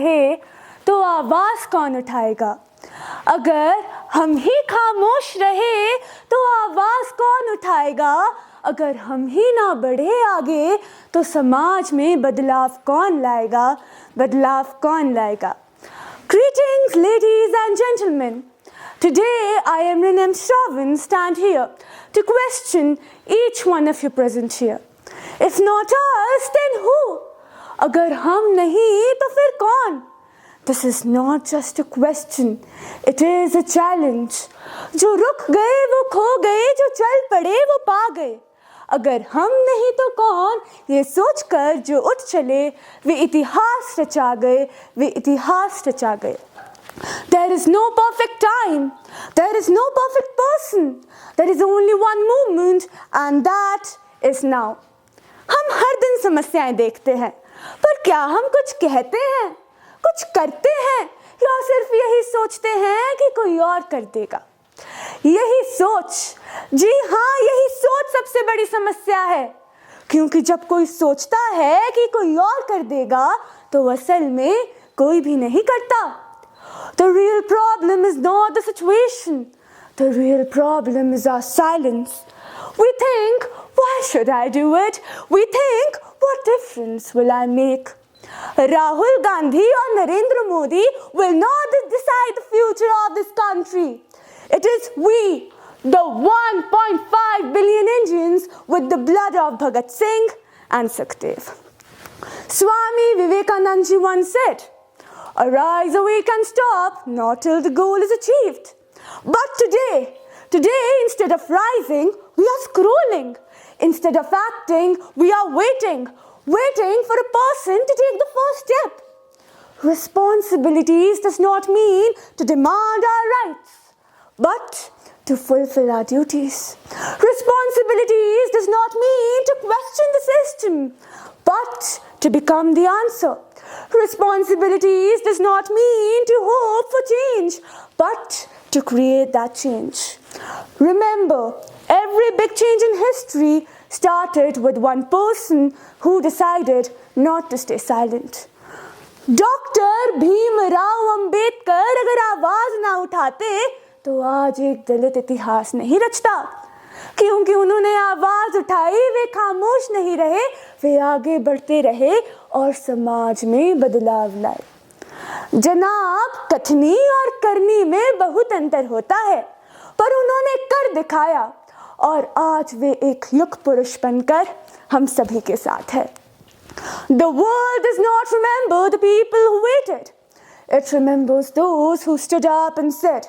रहे तो आवाज़ कौन उठाएगा? अगर हम ही खामोश रहे तो आवाज़ कौन उठाएगा? अगर हम ही ना बढ़े आगे तो समाज में बदलाव कौन लाएगा? बदलाव कौन लाएगा? Greetings, ladies and gentlemen. Today I am Rinam Shravan, stand here to question each one of you present here. If not us, then who? अगर हम नहीं तो फिर कौन? This is not just a question, it is a challenge. जो रुक गए वो खो गए, जो चल पड़े वो पा गए. अगर हम नहीं तो कौन, ये सोचकर जो उठ चले वे इतिहास रचा गए, वे इतिहास रचा गए. There is no perfect time, there is no perfect person, there is only one movement and that is now. हम हर दिन समस्याएं देखते हैं, पर क्या हम कुछ कहते हैं, कुछ करते हैं या सिर्फ यही सोचते हैं कि कोई और कर देगा? यही सोच, जी हाँ यही सोच सबसे बड़ी समस्या है, क्योंकि जब कोई सोचता है कि कोई और कर देगा तो असल में कोई भी नहीं करता. The real problem is not the situation, the real problem is our silence. We think, why should I do it? We think, what difference will I make? Rahul Gandhi or Narendra Modi will not decide the future of this country. It is we, the 1.5 billion Indians with the blood of Bhagat Singh and Sukhdev. Swami Vivekananda ji once said, "Arise, awake and stop, not till the goal is achieved." But today instead of rising, we are scrolling. Instead of acting, we are waiting for a person to take the first step. Responsibilities does not mean to demand our rights, but to fulfill our duties. Responsibilities does not mean to question the system, but to become the answer. Responsibilities does not mean to hope for change, but to create that change. Remember, every big change in history started with one person who decided not to stay silent. Doctor Bhimrao Ambedkar अगर आवाज ना उठाते तो आज एक दलित इतिहास नहीं रचता. क्योंकि उन्होंने आवाज उठाई, वे खामोश नहीं रहे, वे आगे बढ़ते रहे और समाज में बदलाव लाए. जनाब, कथनी और करनी में बहुत अंतर होता है, पर उन्होंने कर दिखाया और आज वे एक युग पुरुष बनकर हम सभी के साथ है. The world does not remember the people who waited. It remembers those who stood up and said,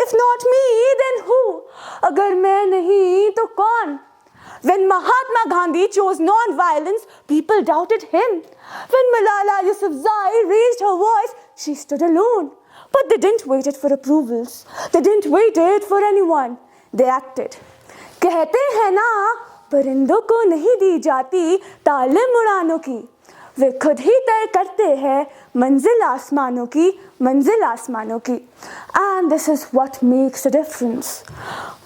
"If not me, then who?" अगर मैं नहीं तो कौन? When Mahatma Gandhi chose non-violence, people doubted him. When Malala Yousafzai raised her voice, she stood alone. But they didn't wait for approvals. They didn't wait for anyone. They acted. कहते हैं ना, परिंदों को नहीं दी जाती तालीम उड़ानों की, वे खुद ही तय करते हैं मंजिल आसमानों की, मंजिल आसमानों की. And this is what makes a difference.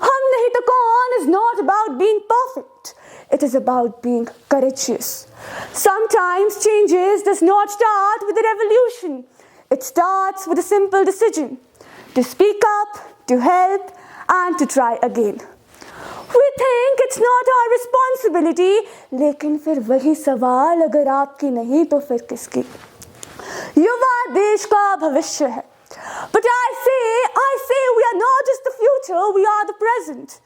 हम नहीं तो कौन is not about being perfect. It is about being courageous. Sometimes changes does not start with a revolution. It starts with a simple decision to speak up, to help, and to try again. We think it's not our responsibility, लेकिन फिर वही सवाल, अगर आपकी नहीं तो फिर किसकी? युवा देश का भविष्य है. But I say we are not just the future, we are the present.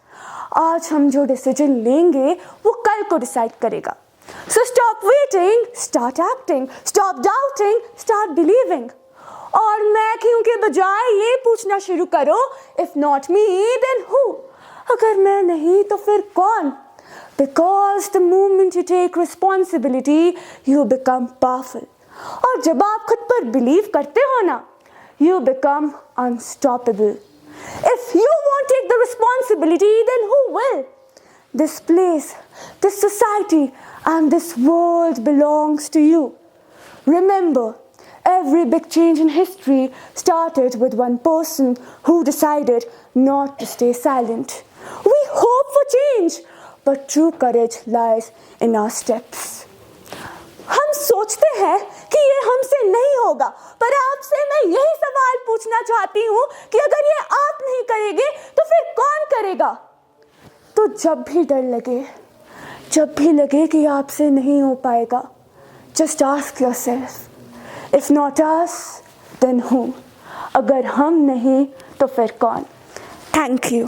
आज हम जो डिसीजन लेंगे वो कल को डिसाइड करेगा. So stop waiting, start acting, stop doubting, start believing. और मैं क्यों के बजाय ये पूछना शुरू करो, if not me, then who? अगर मैं नहीं तो फिर कौन? Because the moment you take responsibility, you become powerful. और जब आप खुद पर बिलीव करते हो ना, you become unstoppable. If you won't take the responsibility, then who will? This place, this society, and this world belongs to you. Remember, every big change in history started with one person who decided not to stay silent. We hope for change, but true courage lies in our steps. हम सोचते हैं कि ये हमसे नहीं होगा, पर आपसे मैं यही सवाल पूछना चाहती हूँ कि अगर ये आप नहीं करेंगे तो फिर कौन करेगा? तो जब भी डर लगे, जब भी लगे कि आपसे नहीं हो पाएगा, just ask yourself, if not us then who? अगर हम नहीं तो फिर कौन? Thank you.